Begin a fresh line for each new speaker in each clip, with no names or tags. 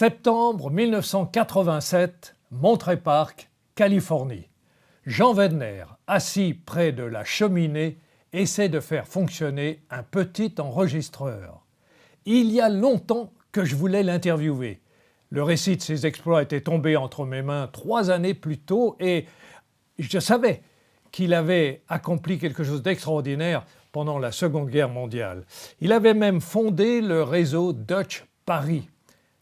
Septembre 1987, Monterey Park, Californie. Jean Wedner, assis près de la cheminée, essaie de faire fonctionner un petit enregistreur. Il y a longtemps que je voulais l'interviewer. Le récit de ses exploits était tombé entre mes mains 3 années plus tôt et je savais qu'il avait accompli quelque chose d'extraordinaire pendant la Seconde Guerre mondiale. Il avait même fondé le réseau Dutch Paris.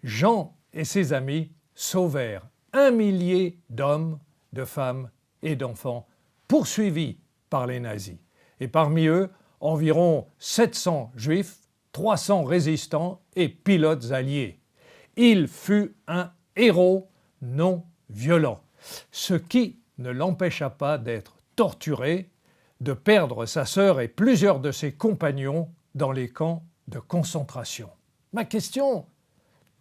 Jean et ses amis sauvèrent 1 millier d'hommes, de femmes et d'enfants poursuivis par les nazis. Et parmi eux, environ 700 juifs, 300 résistants et pilotes alliés. Il fut un héros non violent, ce qui ne l'empêcha pas d'être torturé, de perdre sa sœur et plusieurs de ses compagnons dans les camps de concentration. Ma question,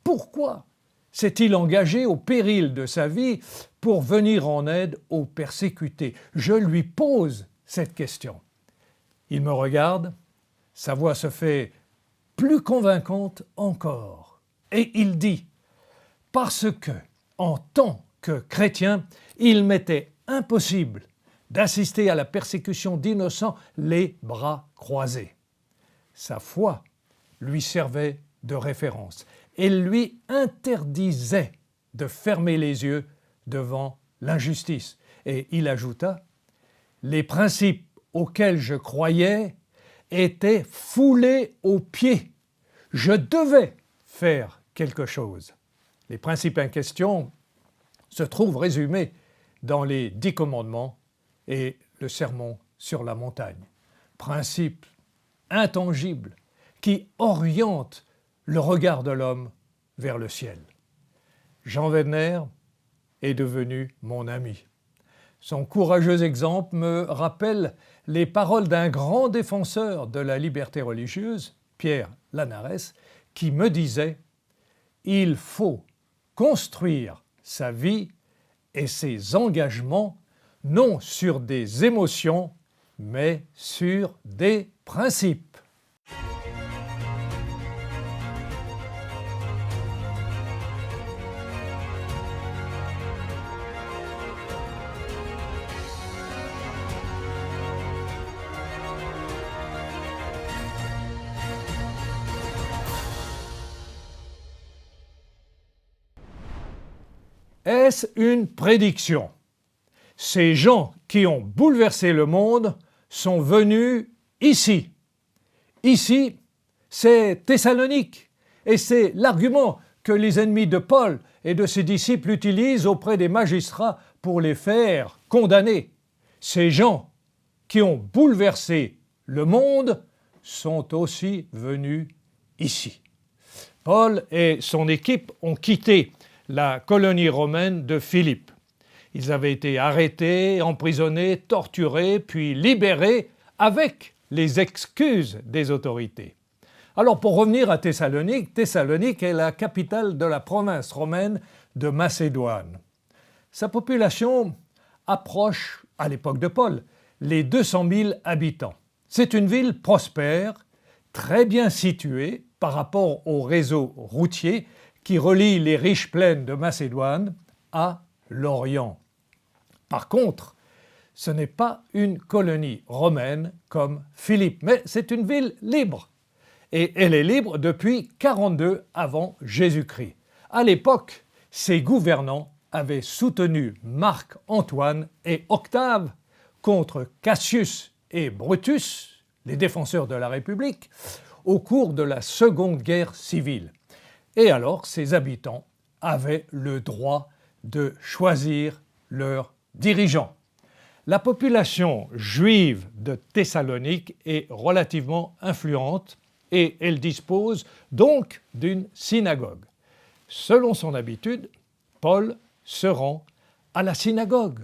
pourquoi s'est-il engagé au péril de sa vie pour venir en aide aux persécutés? Je lui pose cette question. Il me regarde, sa voix se fait plus convaincante encore. Et il dit « Parce que, en tant que chrétien, il m'était impossible d'assister à la persécution d'innocents les bras croisés. » Sa foi lui servait de référence et lui interdisait de fermer les yeux devant l'injustice. Et il ajouta « Les principes auxquels je croyais étaient foulés aux pieds. Je devais faire quelque chose. » Les principes en question se trouvent résumés dans les 10 commandements et le sermon sur la montagne. Principes intangibles qui orientent le regard de l'homme vers le ciel. Jean Wedner est devenu mon ami. Son courageux exemple me rappelle les paroles d'un grand défenseur de la liberté religieuse, Pierre Lanares, qui me disait « Il faut construire sa vie et ses engagements non sur des émotions, mais sur des principes. » Est-ce une prédiction? Ces gens qui ont bouleversé le monde sont venus ici. Ici, c'est Thessalonique. Et c'est l'argument que les ennemis de Paul et de ses disciples utilisent auprès des magistrats pour les faire condamner. Ces gens qui ont bouleversé le monde sont aussi venus ici. Paul et son équipe ont quitté la colonie romaine de Philippe. Ils avaient été arrêtés, emprisonnés, torturés, puis libérés avec les excuses des autorités. Alors pour revenir à Thessalonique, Thessalonique est la capitale de la province romaine de Macédoine. Sa population approche, à l'époque de Paul, les 200 000 habitants. C'est une ville prospère, très bien située par rapport au réseau routier qui relie les riches plaines de Macédoine à l'Orient. Par contre, ce n'est pas une colonie romaine comme Philippe, mais c'est une ville libre. Et elle est libre depuis 42 avant Jésus-Christ. À l'époque, ses gouvernants avaient soutenu Marc-Antoine et Octave contre Cassius et Brutus, les défenseurs de la République, au cours de la Seconde Guerre civile. Et alors, ses habitants avaient le droit de choisir leurs dirigeants. La population juive de Thessalonique est relativement influente et elle dispose donc d'une synagogue. Selon son habitude, Paul se rend à la synagogue.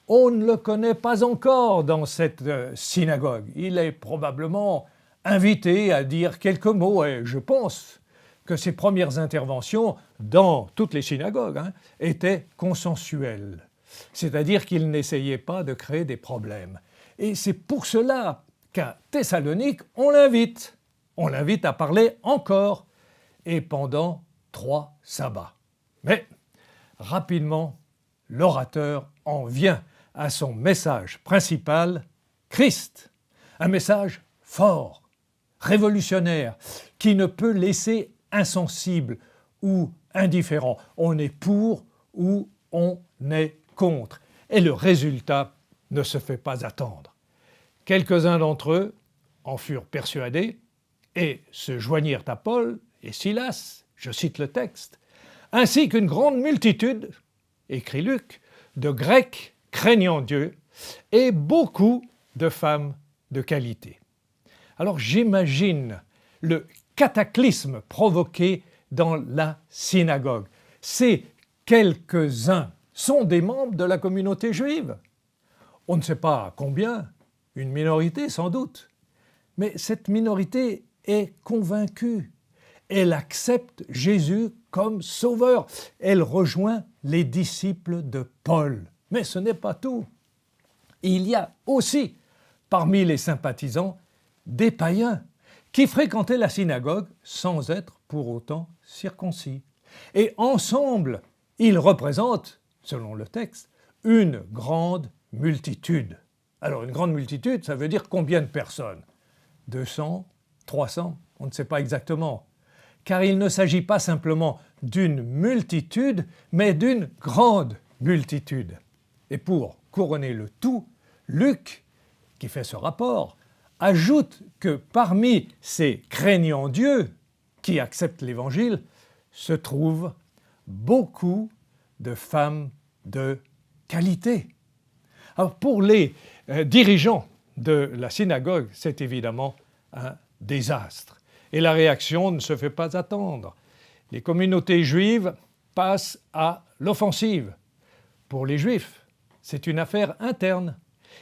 On ne le connaît pas encore dans cette synagogue. Il est probablement invité à dire quelques mots et je pense que ses premières interventions dans toutes les synagogues étaient consensuelles. C'est-à-dire qu'il n'essayait pas de créer des problèmes. Et c'est pour cela qu'à Thessalonique, on l'invite à parler encore et pendant 3 sabbats. Mais rapidement, l'orateur en vient à son message principal, Christ. Un message fort, révolutionnaire, qui ne peut laisser insensible ou indifférent. On est pour ou on est contre. Et le résultat ne se fait pas attendre. Quelques-uns d'entre eux en furent persuadés et se joignirent à Paul et Silas, je cite le texte, ainsi qu'une grande multitude, écrit Luc, de Grecs craignant Dieu et beaucoup de femmes de qualité. Alors j'imagine le cataclysme provoqué dans la synagogue. Ces quelques-uns sont des membres de la communauté juive. On ne sait pas combien, une minorité sans doute. Mais cette minorité est convaincue. Elle accepte Jésus comme sauveur. Elle rejoint les disciples de Paul. Mais ce n'est pas tout. Il y a aussi, parmi les sympathisants, des païens qui fréquentaient la synagogue sans être pour autant circoncis. Et ensemble, ils représentent, selon le texte, une grande multitude. Alors une grande multitude, ça veut dire combien de personnes ? 200, 300, on ne sait pas exactement. Car il ne s'agit pas simplement d'une multitude, mais d'une grande multitude. Et pour couronner le tout, Luc, qui fait ce rapport, ajoute que parmi ces craignants Dieu qui acceptent l'Évangile se trouvent beaucoup de femmes de qualité. Alors pour les dirigeants de la synagogue, c'est évidemment un désastre. Et la réaction ne se fait pas attendre. Les communautés juives passent à l'offensive. Pour les Juifs, c'est une affaire interne.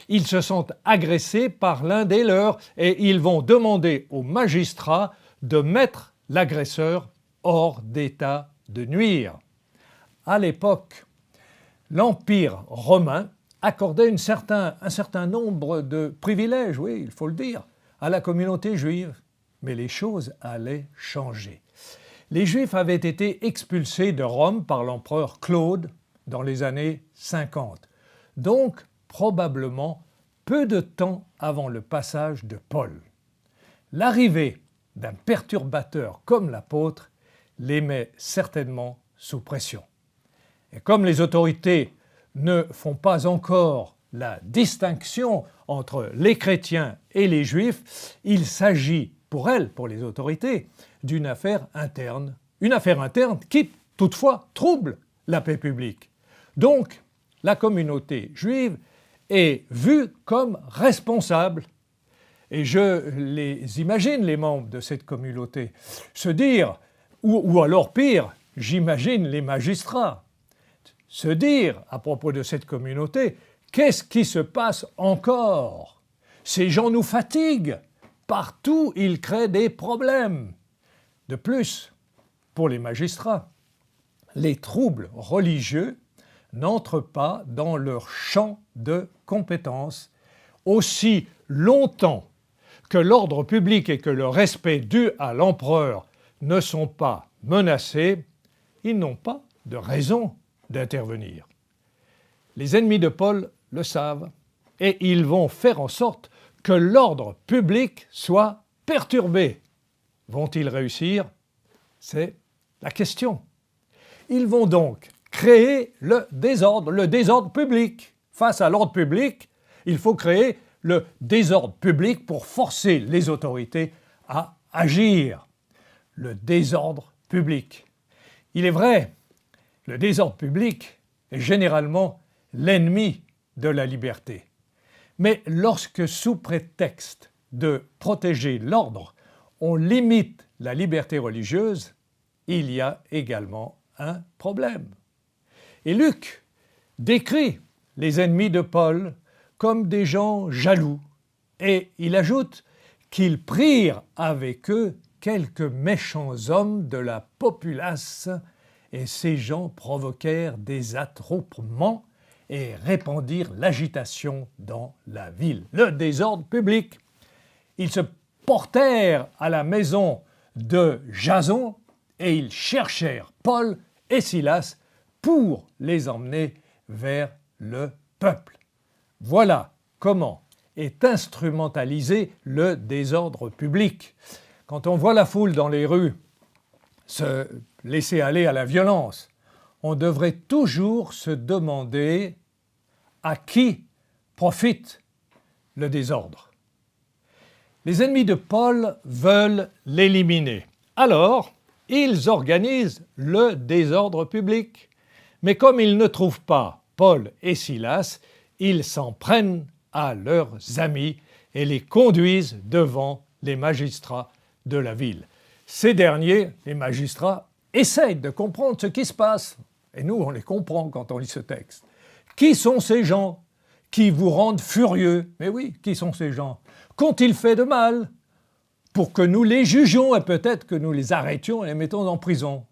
Ils se sentent agressés par l'un des leurs et ils vont demander aux magistrats de mettre l'agresseur hors d'état de nuire. À l'époque, l'Empire romain accordait un certain nombre de privilèges, oui, il faut le dire, à la communauté juive. Mais les choses allaient changer. Les Juifs avaient été expulsés de Rome par l'empereur Claude dans les années 50. Donc, probablement, peu de temps avant le passage de Paul. L'arrivée d'un perturbateur comme l'apôtre les met certainement sous pression. Et comme les autorités ne font pas encore la distinction entre les chrétiens et les juifs, il s'agit pour elles, pour les autorités, d'une affaire interne. Une affaire interne qui, toutefois, trouble la paix publique. Donc, la communauté juive est vue comme responsable. Et je les imagine, les membres de cette communauté, se dire, ou alors pire, j'imagine les magistrats, se dire à propos de cette communauté, qu'est-ce qui se passe encore ? Ces gens nous fatiguent. Partout, ils créent des problèmes. De plus, pour les magistrats, les troubles religieux n'entrent pas dans leur champ de compétences aussi longtemps que l'ordre public et que le respect dû à l'empereur ne sont pas menacés, ils n'ont pas de raison d'intervenir. Les ennemis de Paul le savent et ils vont faire en sorte que l'ordre public soit perturbé. Vont-ils réussir ? C'est la question. Ils vont donc créer le désordre public. Face à l'ordre public, il faut créer le désordre public pour forcer les autorités à agir. Le désordre public. Il est vrai, le désordre public est généralement l'ennemi de la liberté. Mais lorsque, sous prétexte de protéger l'ordre, on limite la liberté religieuse, il y a également un problème. Et Luc décrit les ennemis de Paul comme des gens jaloux, et il ajoute qu'ils prirent avec eux quelques méchants hommes de la populace, et ces gens provoquèrent des attroupements et répandirent l'agitation dans la ville, le désordre public. Ils se portèrent à la maison de Jason et ils cherchèrent Paul et Silas pour les emmener vers le peuple. Voilà comment est instrumentalisé le désordre public. Quand on voit la foule dans les rues se laisser aller à la violence, on devrait toujours se demander à qui profite le désordre. Les ennemis de Paul veulent l'éliminer. Alors, ils organisent le désordre public. Mais comme ils ne trouvent pas Paul et Silas, ils s'en prennent à leurs amis et les conduisent devant les magistrats de la ville. Ces derniers, les magistrats, essayent de comprendre ce qui se passe. Et nous, on les comprend quand on lit ce texte. Qui sont ces gens qui vous rendent furieux? Mais oui, qui sont ces gens? Qu'ont-ils fait de mal pour que nous les jugions et peut-être que nous les arrêtions et les mettions en prison?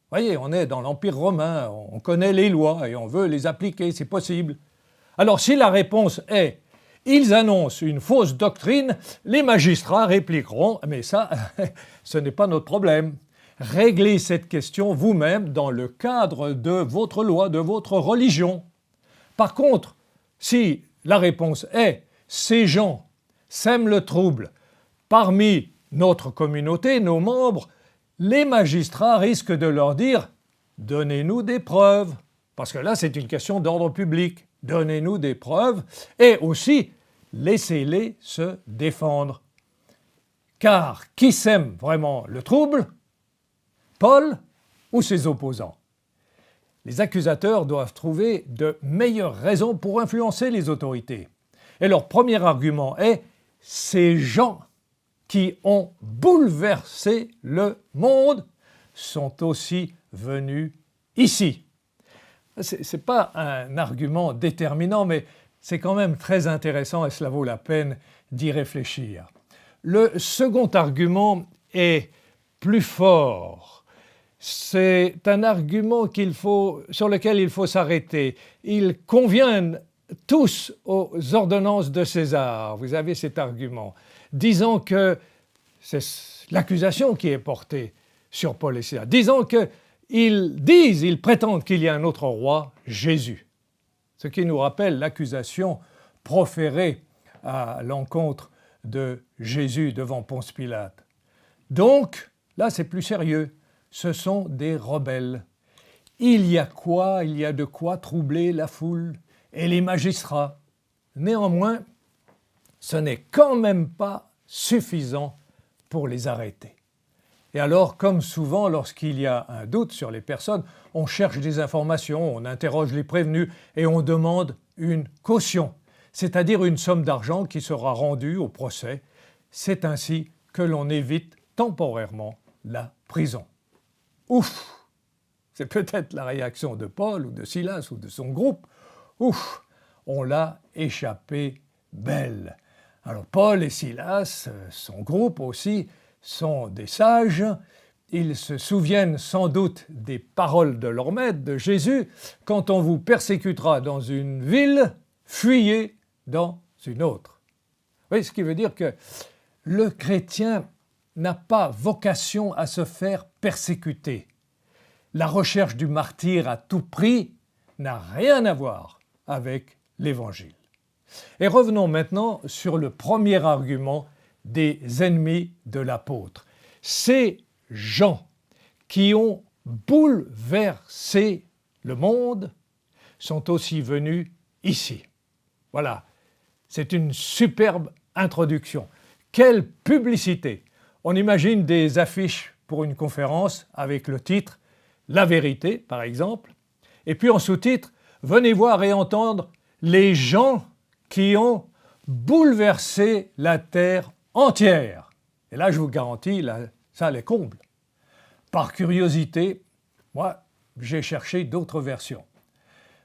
Voyez, on est dans l'Empire romain, on connaît les lois et on veut les appliquer, c'est possible. Alors si la réponse est « ils annoncent une fausse doctrine », les magistrats répliqueront « mais ça, ce n'est pas notre problème. Réglez cette question vous-même dans le cadre de votre loi, de votre religion. » Par contre, si la réponse est « ces gens sèment le trouble parmi notre communauté, nos membres », les magistrats risquent de leur dire « donnez-nous des preuves », parce que là c'est une question d'ordre public, « donnez-nous des preuves » et aussi laissez-les se défendre. Car qui sème vraiment le trouble? Paul ou ses opposants? Les accusateurs doivent trouver de meilleures raisons pour influencer les autorités. Et leur premier argument est « ces gens qui ont bouleversé le monde sont aussi venus ici. » Ce n'est pas un argument déterminant, mais c'est quand même très intéressant et cela vaut la peine d'y réfléchir. Le second argument est plus fort. C'est un argument sur lequel il faut s'arrêter. Ils conviennent tous aux ordonnances de César. Vous avez cet argument, disant que c'est l'accusation qui est portée sur Paul et Silas, disant qu'ils prétendent qu'il y a un autre roi, Jésus. Ce qui nous rappelle l'accusation proférée à l'encontre de Jésus devant Ponce Pilate. Donc, là c'est plus sérieux, ce sont des rebelles. Il y a de quoi troubler la foule et les magistrats. Néanmoins, ce n'est quand même pas suffisant pour les arrêter. Et alors, comme souvent, lorsqu'il y a un doute sur les personnes, on cherche des informations, on interroge les prévenus et on demande une caution, c'est-à-dire une somme d'argent qui sera rendue au procès. C'est ainsi que l'on évite temporairement la prison. Ouf! C'est peut-être la réaction de Paul ou de Silas ou de son groupe. Ouf! On l'a échappé belle. Alors Paul et Silas, son groupe aussi, sont des sages. Ils se souviennent sans doute des paroles de leur maître, de Jésus. Quand on vous persécutera dans une ville, fuyez dans une autre. Oui, ce qui veut dire que le chrétien n'a pas vocation à se faire persécuter. La recherche du martyre à tout prix n'a rien à voir avec l'Évangile. Et revenons maintenant sur le premier argument des ennemis de l'apôtre. Ces gens qui ont bouleversé le monde sont aussi venus ici. Voilà, c'est une superbe introduction. Quelle publicité! On imagine des affiches pour une conférence avec le titre « La vérité » par exemple, et puis en sous-titre « Venez voir et entendre les gens qui ont bouleversé la terre entière ». Et là, je vous garantis, ça les comble. Par curiosité, moi, j'ai cherché d'autres versions.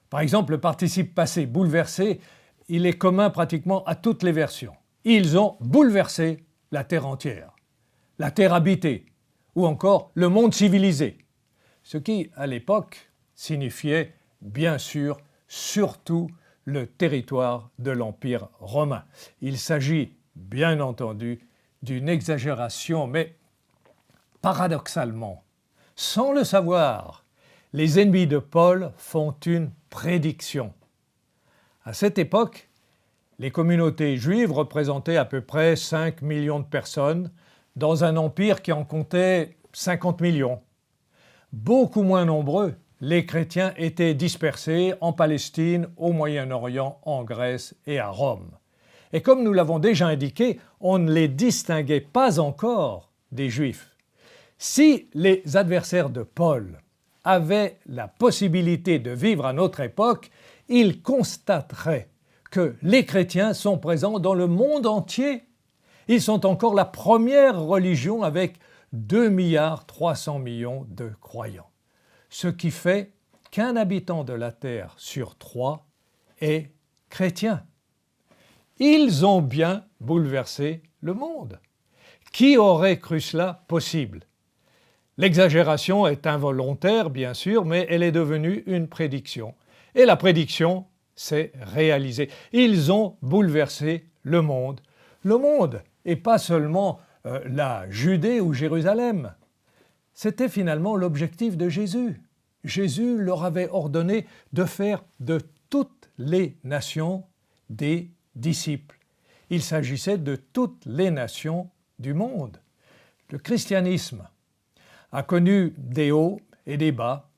Par exemple, le participe passé « bouleversé », il est commun pratiquement à toutes les versions. Ils ont bouleversé la terre entière, la terre habitée, ou encore le monde civilisé. Ce qui, à l'époque, signifiait bien sûr surtout le territoire de l'Empire romain. Il s'agit, bien entendu, d'une exagération, mais paradoxalement, Sans le savoir, les ennemis de Paul font une prédiction. À cette époque, les communautés juives représentaient à peu près 5 millions de personnes dans un empire qui en comptait 50 millions. Beaucoup moins nombreux, les chrétiens étaient dispersés en Palestine, au Moyen-Orient, en Grèce et à Rome. Et comme nous l'avons déjà indiqué, on ne les distinguait pas encore des Juifs. Si les adversaires de Paul avaient la possibilité de vivre à notre époque, ils constateraient que les chrétiens sont présents dans le monde entier. Ils sont encore la première religion avec 2,3 milliards de croyants. Ce qui fait qu'un habitant de la Terre sur 3 est chrétien. Ils ont bien bouleversé le monde. Qui aurait cru cela possible? L'exagération est involontaire, bien sûr, mais elle est devenue une prédiction. Et la prédiction s'est réalisée. Ils ont bouleversé le monde. Le monde, et pas seulement la Judée ou Jérusalem. C'était finalement l'objectif de Jésus. Jésus leur avait ordonné de faire de toutes les nations des disciples. Il s'agissait de toutes les nations du monde. Le christianisme a connu des hauts et des bas,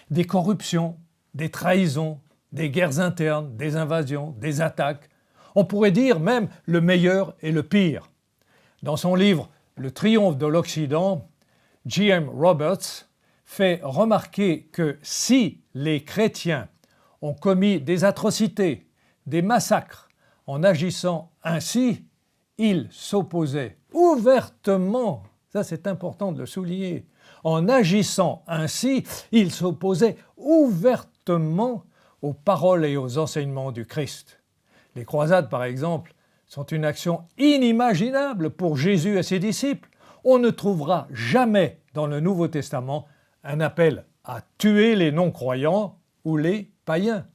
des corruptions, des trahisons, des guerres internes, des invasions, des attaques. On pourrait dire même le meilleur et le pire. Dans son livre « Le triomphe de l'Occident », J.M. Roberts fait remarquer que si les chrétiens ont commis des atrocités, des massacres, en agissant ainsi, ils s'opposaient ouvertement, ça c'est important de le souligner, en agissant ainsi, ils s'opposaient ouvertement aux paroles et aux enseignements du Christ. Les croisades, par exemple, sont une action inimaginable pour Jésus et ses disciples. On ne trouvera jamais dans le Nouveau Testament un appel à tuer les non-croyants ou les païens.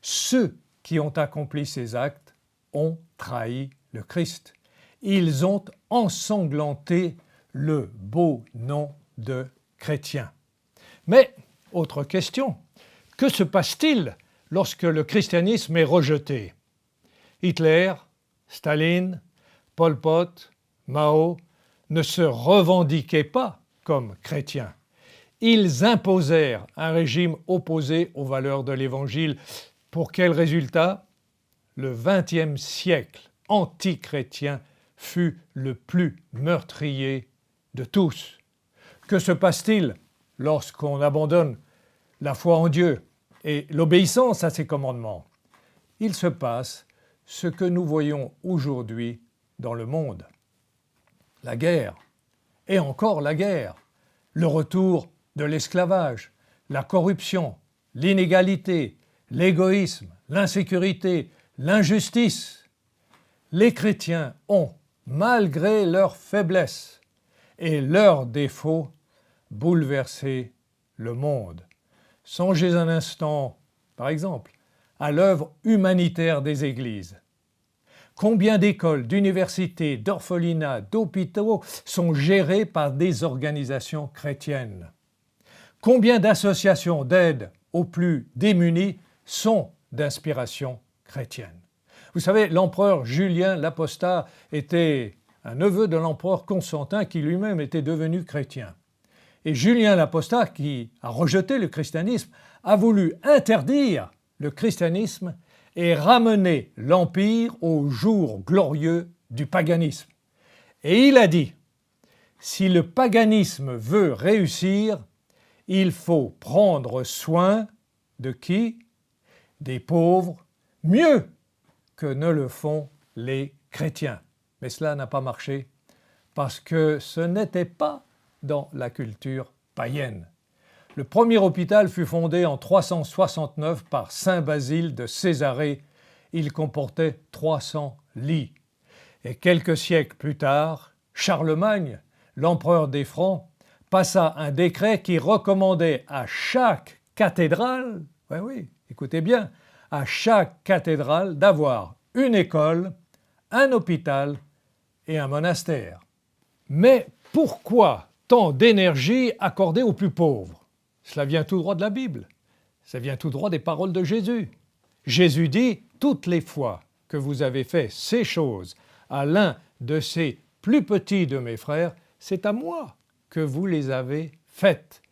Ceux qui ont accompli ces actes ont trahi le Christ. Ils ont ensanglanté le beau nom de chrétien. Mais, autre question, que se passe-t-il lorsque le christianisme est rejeté? Hitler, Staline, Pol Pot, Mao ne se revendiquaient pas comme chrétiens. Ils imposèrent un régime opposé aux valeurs de l'Évangile. Pour quel résultat? Le XXe siècle antichrétien fut le plus meurtrier de tous. Que se passe-t-il lorsqu'on abandonne la foi en Dieu et l'obéissance à ses commandements? Il se passe ce que nous voyons aujourd'hui dans le monde. La guerre, et encore la guerre, le retour de l'esclavage, la corruption, l'inégalité, l'égoïsme, l'insécurité, l'injustice. Les chrétiens ont, malgré leurs faiblesses et leurs défauts, bouleversé le monde. Songez un instant, par exemple, à l'œuvre humanitaire des églises. Combien d'écoles, d'universités, d'orphelinats, d'hôpitaux sont gérées par des organisations chrétiennes? Combien d'associations d'aide aux plus démunis sont d'inspiration chrétienne? Vous savez, l'empereur Julien l'Apostat était un neveu de l'empereur Constantin qui lui-même était devenu chrétien. Et Julien l'Apostat, qui a rejeté le christianisme, a voulu interdire le christianisme et ramener l'Empire au jour glorieux du paganisme. Et il a dit, si le paganisme veut réussir, il faut prendre soin de qui? Des pauvres, mieux que ne le font les chrétiens. Mais cela n'a pas marché parce que ce n'était pas dans la culture païenne. Le premier hôpital fut fondé en 369 par saint Basile de Césarée. Il comportait 300 lits. Et quelques siècles plus tard, Charlemagne, l'empereur des Francs, passa un décret qui recommandait à chaque cathédrale, oui, écoutez bien, à chaque cathédrale d'avoir une école, un hôpital et un monastère. Mais pourquoi tant d'énergie accordée aux plus pauvres. Cela vient tout droit de la Bible. Ça vient tout droit des paroles de Jésus. Jésus dit « Toutes les fois que vous avez fait ces choses à l'un de ces plus petits de mes frères, c'est à moi que vous les avez faites. »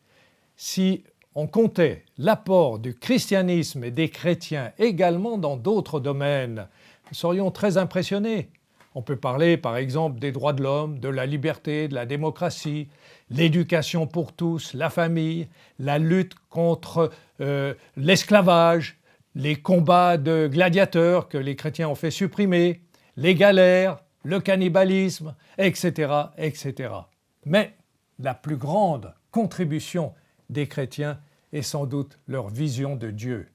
Si on comptait l'apport du christianisme et des chrétiens également dans d'autres domaines, nous serions très impressionnés. On peut parler par exemple des droits de l'homme, de la liberté, de la démocratie, l'éducation pour tous, la famille, la lutte contre l'esclavage, les combats de gladiateurs que les chrétiens ont fait supprimer, les galères, le cannibalisme, etc., etc. Mais la plus grande contribution des chrétiens est sans doute leur vision de Dieu.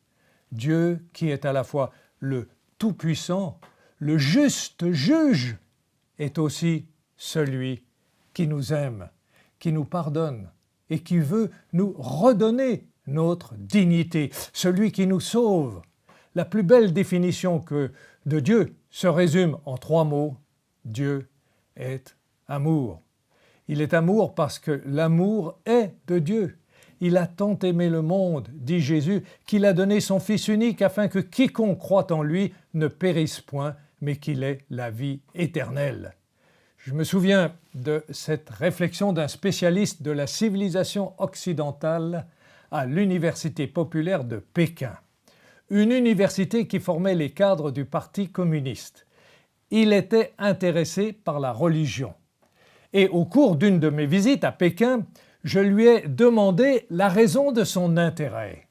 Dieu qui est à la fois le Tout-Puissant, le juste juge, est aussi celui qui nous aime, qui nous pardonne et qui veut nous redonner notre dignité, celui qui nous sauve. La plus belle définition de Dieu se résume en 3 mots. Dieu est amour. Il est amour parce que l'amour est de Dieu. Il a tant aimé le monde, dit Jésus, qu'il a donné son Fils unique afin que quiconque croit en lui ne périsse point, mais qu'il ait la vie éternelle. Je me souviens de cette réflexion d'un spécialiste de la civilisation occidentale à l'Université populaire de Pékin, une université qui formait les cadres du Parti communiste. Il était intéressé par la religion. Et au cours d'une de mes visites à Pékin, je lui ai demandé la raison de son intérêt.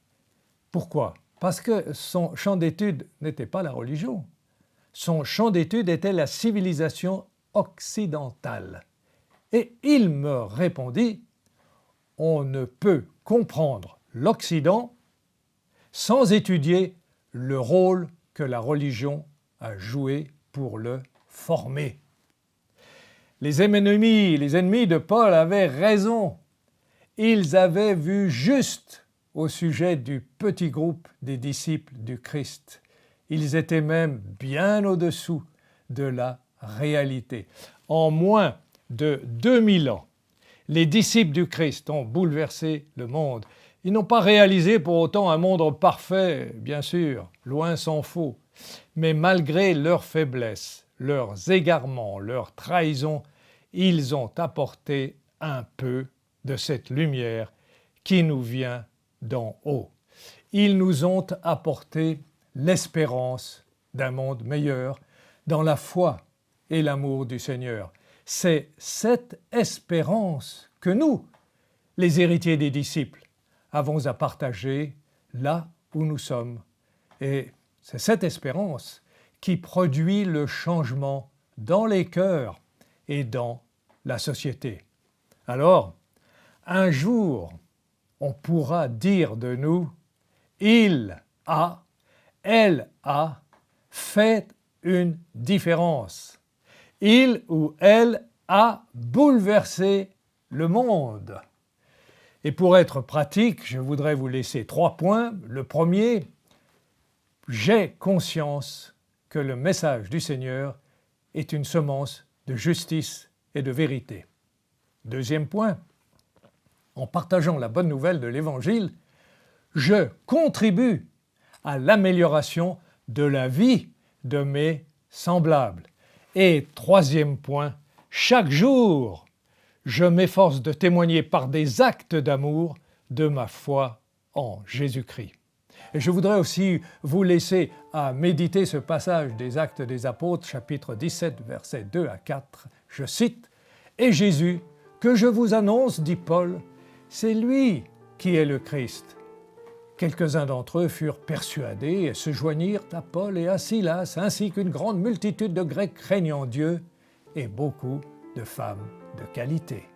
Pourquoi? Parce que son champ d'étude n'était pas la religion. Son champ d'étude était la civilisation occidentale. Et il me répondit « On ne peut comprendre l'Occident sans étudier le rôle que la religion a joué pour le former. » Les ennemis de Paul avaient raison. Ils avaient vu juste au sujet du petit groupe des disciples du Christ. Ils étaient même bien au-dessous de la réalité. En moins de 2000 ans, les disciples du Christ ont bouleversé le monde. Ils n'ont pas réalisé pour autant un monde parfait, bien sûr, loin s'en faut. Mais malgré leurs faiblesses, leurs égarements, leurs trahisons, ils ont apporté un peu de cette lumière qui nous vient d'en haut. Ils nous ont apporté l'espérance d'un monde meilleur dans la foi et l'amour du Seigneur. C'est cette espérance que nous, les héritiers des disciples, avons à partager là où nous sommes. Et c'est cette espérance qui produit le changement dans les cœurs et dans la société. Alors, un jour, on pourra dire de nous « Il a, elle a fait une différence. Il ou elle a bouleversé le monde. » Et pour être pratique, je voudrais vous laisser 3 points. Le premier, j'ai conscience que le message du Seigneur est une semence de justice et de vérité. Deuxième point, en partageant la bonne nouvelle de l'Évangile, je contribue à l'amélioration de la vie de mes semblables. Et troisième point, chaque jour, je m'efforce de témoigner par des actes d'amour de ma foi en Jésus-Christ. Et je voudrais aussi vous laisser à méditer ce passage des Actes des Apôtres, chapitre 17, versets 2 à 4. Je cite « Et Jésus, que je vous annonce, dit Paul, c'est lui qui est le Christ. » Quelques-uns d'entre eux furent persuadés et se joignirent à Paul et à Silas, ainsi qu'une grande multitude de Grecs craignant Dieu et beaucoup de femmes de qualité.